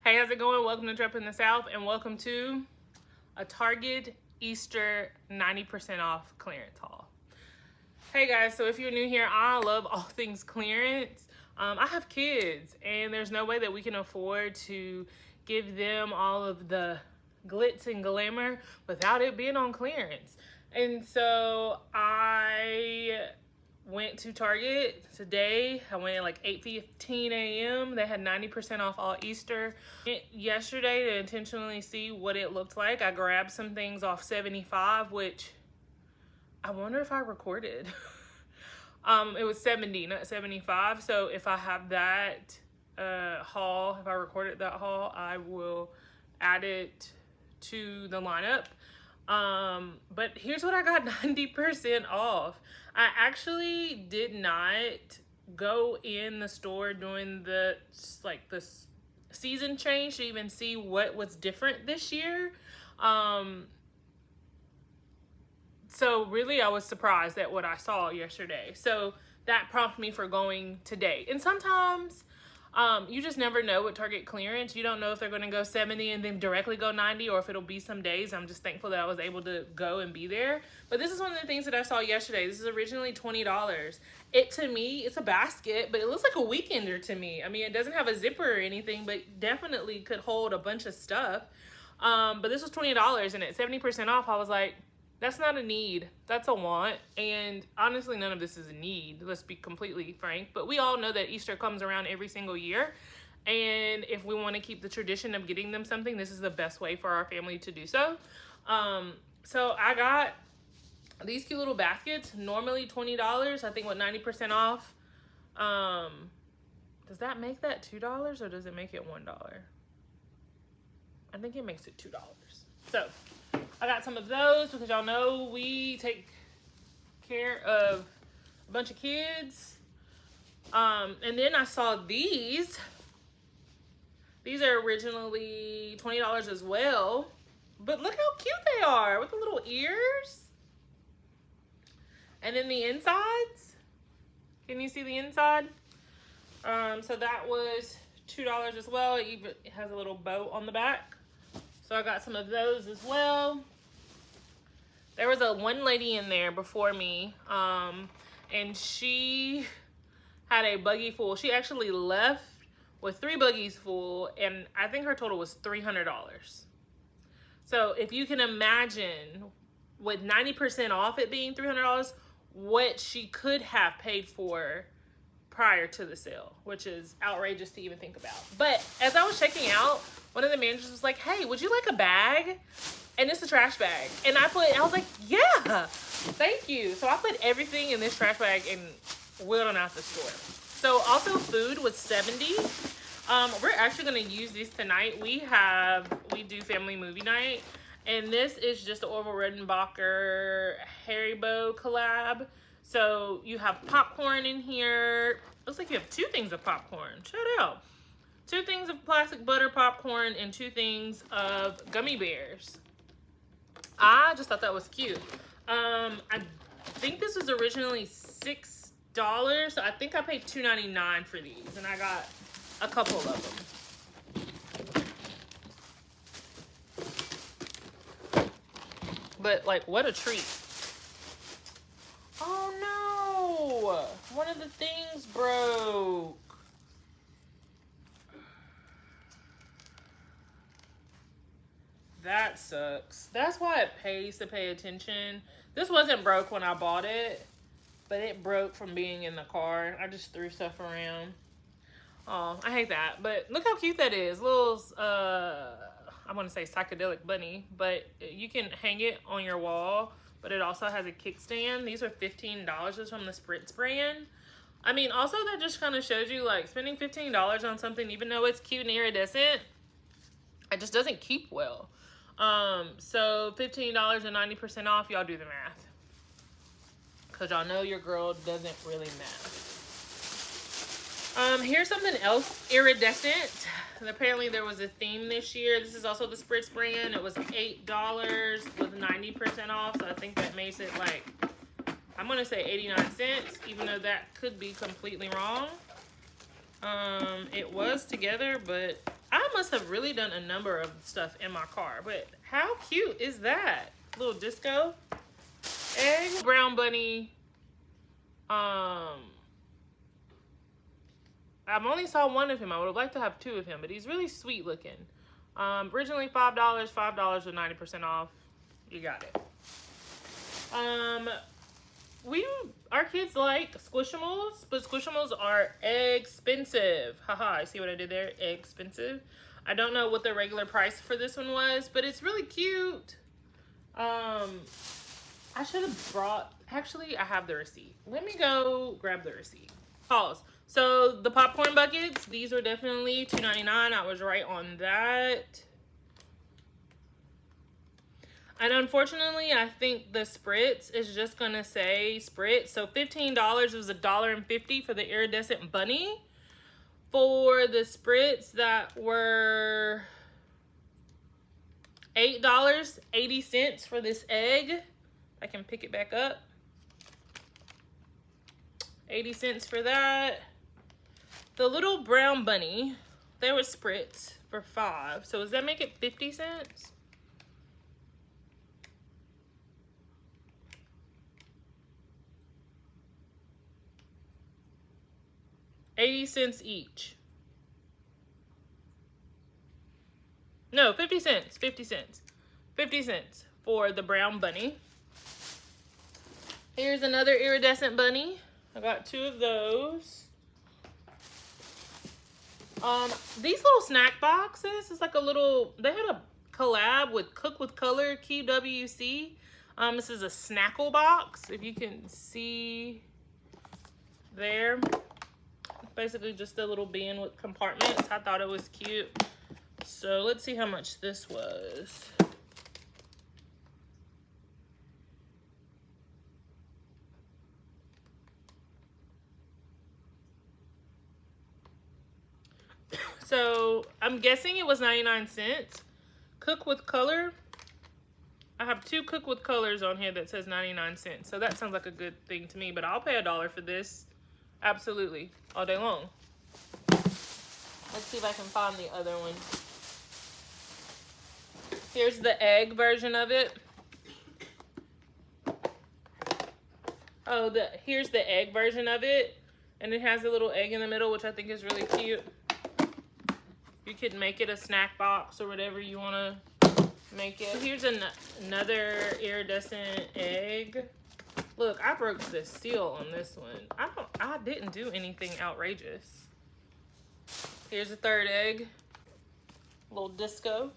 Hey, how's it going? Welcome to Trip in the South, and welcome to a Target Easter 90% off clearance haul. Hey guys, so if you're new here, I love all things clearance. I have kids, and there's no way that we can afford to give them all of the glitz and glamour without it being on clearance. And so I went to Target today. I went at like 8:15 a.m. They had 90% off all Easter. Yesterday to intentionally see what it looked like, I grabbed some things off 75, which I wonder if I recorded. It was 70, not 75. So if I have that haul, if I recorded that haul, I will add it to the lineup. But here's what I got 90% off. I actually did not go in the store during the season change to even see what was different this year. So really I was surprised at what I saw yesterday. So that prompted me for going today. And sometimes you just never know with Target clearance. You don't know if they're going to go 70 and then directly go 90, or if it'll be some days. I'm just thankful that I was able to go and be there. But this is one of the things that I saw yesterday. This is originally $20. To me, it's a basket, but it looks like a weekender to me. I mean, it doesn't have a zipper or anything, but definitely could hold a bunch of stuff. But this was $20, and at 70% off, I was like, that's not a need, that's a want. And honestly, none of this is a need, let's be completely frank. But we all know that Easter comes around every single year. And if we want to keep the tradition of getting them something, this is the best way for our family to do so. So I got these cute little baskets, normally $20. I think with 90% off, does that make that $2 or does it make it $1? I think it makes it $2. So I got some of those because y'all know we take care of a bunch of kids. And then I saw these. These are originally $20 as well. But look how cute they are with the little ears. And then the insides. Can you see the inside? So that was $2 as well. It has a little bow on the back. So I got some of those as well. There was one lady in there before me, and she had a buggy full. She actually left with 3 buggies full, and I think her total was $300. So if you can imagine, with 90% off it being $300, what she could have paid for prior to the sale, which is outrageous to even think about. But as I was checking out, one of the managers was like, hey, would you like a bag? And it's a trash bag. And I was like, yeah, thank you. So I put everything in this trash bag and wheeled on out the store. So also food was 70. We're actually gonna use these tonight. We do family movie night. And this is just the Orville Redenbacher Haribo collab. So you have popcorn in here. Looks like you have 2 things of popcorn. Shout out. 2 things of plastic butter popcorn and 2 things of gummy bears. I just thought that was cute. I think this was originally $6. So I think I paid $2.99 for these, and I got a couple of them. But like, what a treat. Oh no! One of the things broke. That sucks. That's why it pays to pay attention. This wasn't broke when I bought it, but it broke from being in the car. I just threw stuff around. Oh, I hate that. But look how cute that is. Little, I want to say psychedelic bunny, but you can hang it on your wall, but it also has a kickstand. These are $15 from the Spritz brand. I mean, also that just kind of shows you, like, spending $15 on something, even though it's cute and iridescent, it just doesn't keep well. So $15 and 90% off, y'all do the math. Because y'all know your girl doesn't really math. Here's something else iridescent. And apparently there was a theme this year. This is also the Spritz brand. It was $8 with 90% off. So I think that makes it like, I'm going to say 89 cents, even though that could be completely wrong. It was together, but I must have really done a number of stuff in my car, but how cute is that? Little disco egg. Brown bunny. I've only saw one of him. I would have liked to have two of him, but he's really sweet looking. Originally $5, $5 with 90% off. You got it. Our kids like Squishmallows, but Squishmallows are expensive. Haha, I see what I did there. Expensive. I don't know what the regular price for this one was, but it's really cute. I should have brought, actually, I have the receipt. Let me go grab the receipt. Pause. So the popcorn buckets, these are definitely $2.99. I was right on that. And unfortunately, I think the Spritz is just gonna say Spritz. So $15 was $1.50 for the iridescent bunny. For the Spritz that were $8.80 for this egg. I can pick it back up. 80 cents for that. The little brown bunny, they were Spritz for $5. So does that make it 50 cents? 80 cents each. No, 50 cents, 50 cents. 50 cents for the brown bunny. Here's another iridescent bunny. I got two of those. These little snack boxes, it's like a little, they had a collab with Cook with Color, QWC. This is a snackle box, if you can see there. Basically just a little bin with compartments. I thought it was cute. So let's see how much this was. So I'm guessing it was 99 cents. Cook with Color. I have two Cook with Colors on here that says 99 cents. So that sounds like a good thing to me, but I'll pay $1 for this. Absolutely. All day long. Let's see if I can find the other one. Here's the egg version of it. Oh, here's the egg version of it. And it has a little egg in the middle, which I think is really cute. You could make it a snack box or whatever you want to make it. Here's another iridescent egg. Look, I broke the seal on this one. I didn't do anything outrageous. Here's a third egg. A little disco.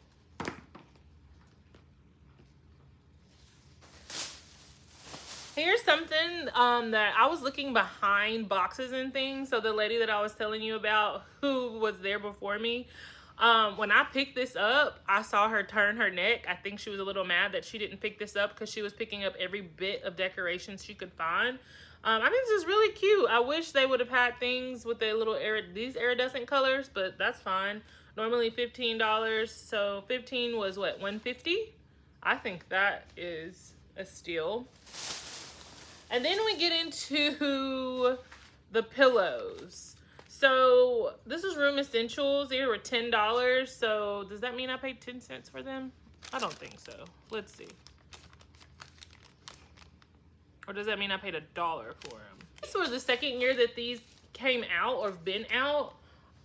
Here's something that I was looking behind boxes and things. So the lady that I was telling you about who was there before me, when I picked this up, I saw her turn her neck. I think she was a little mad that she didn't pick this up because she was picking up every bit of decorations she could find. I think this is really cute. I wish they would have had things with the little these iridescent colors, but that's fine. Normally $15, so 15 was what, $1.50? I think that is a steal. And then we get into the pillows. So this is Room Essentials. They were $10. So does that mean I paid 10 cents for them? I don't think so. Let's see. Or does that mean I paid $1 for them? This was the second year that these came out or have been out.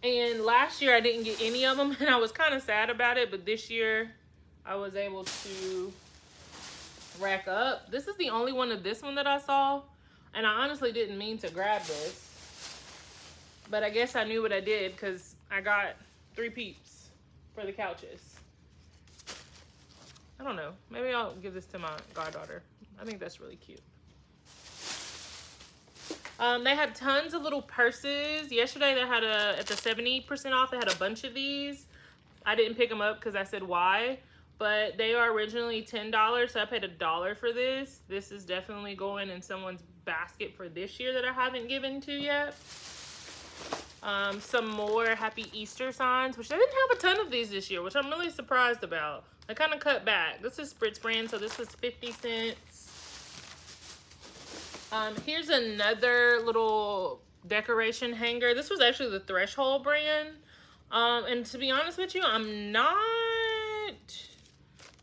And last year I didn't get any of them. And I was kind of sad about it. But this year I was able to rack up. This is the only one of this one that I saw, and I honestly didn't mean to grab this, but I guess I knew what I did because I got 3 peeps for the couches. I don't know, maybe I'll give this to my goddaughter. I think that's really cute. They had tons of little purses. Yesterday they had at the 70% off, they had a bunch of these. I didn't pick them up because I said why. But they are originally $10, so I paid $1 for this. This is definitely going in someone's basket for this year that I haven't given to yet. Some more Happy Easter signs, which they didn't have a ton of these this year, which I'm really surprised about. They kind of cut back. This is Spritz brand, so this was 50 cents. Here's another little decoration hanger. This was actually the Threshold brand. And to be honest with you, I'm not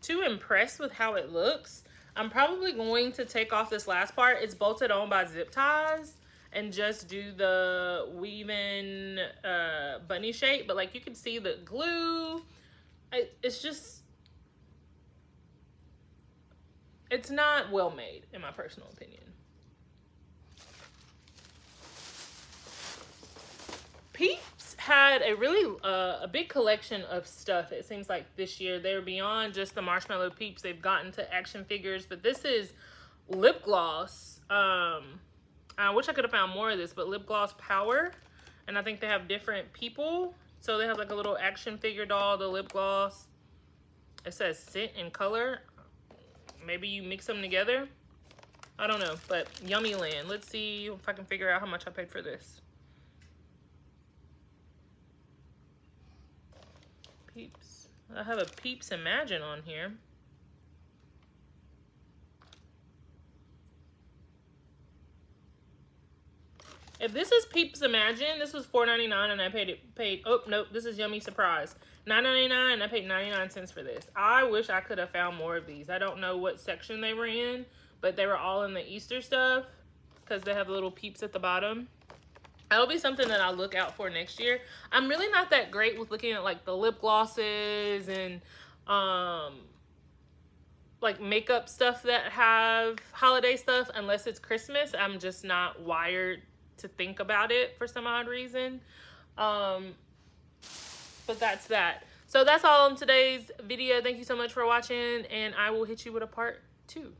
too impressed with how it looks. I'm probably going to take off this last part. It's bolted on by zip ties and just do the weave-in bunny shape. But like you can see the glue, it's just, it's not well made in my personal opinion. Peeps had a really a big collection of stuff, it seems like, this year. They're beyond just the Marshmallow Peeps. They've gotten to action figures, but this is lip gloss. I wish I could have found more of this, but lip gloss power. And I think they have different people. So they have like a little action figure doll, the lip gloss. It says scent and color. Maybe you mix them together. I don't know, but Yummy Land. Let's see if I can figure out how much I paid for this. Peeps. I have a Peeps Imagine on here. If this is Peeps Imagine, this was $4.99 and I paid, oh, nope, this is Yummy Surprise. $9.99 and I paid 99 cents for this. I wish I could have found more of these. I don't know what section they were in, but they were all in the Easter stuff because they have the little peeps at the bottom. That'll be something that I'll look out for next year. I'm really not that great with looking at like the lip glosses and like makeup stuff that have holiday stuff unless it's Christmas. I'm just not wired to think about it for some odd reason. But that's that. So that's all in today's video. Thank you so much for watching, and I will hit you with a part 2.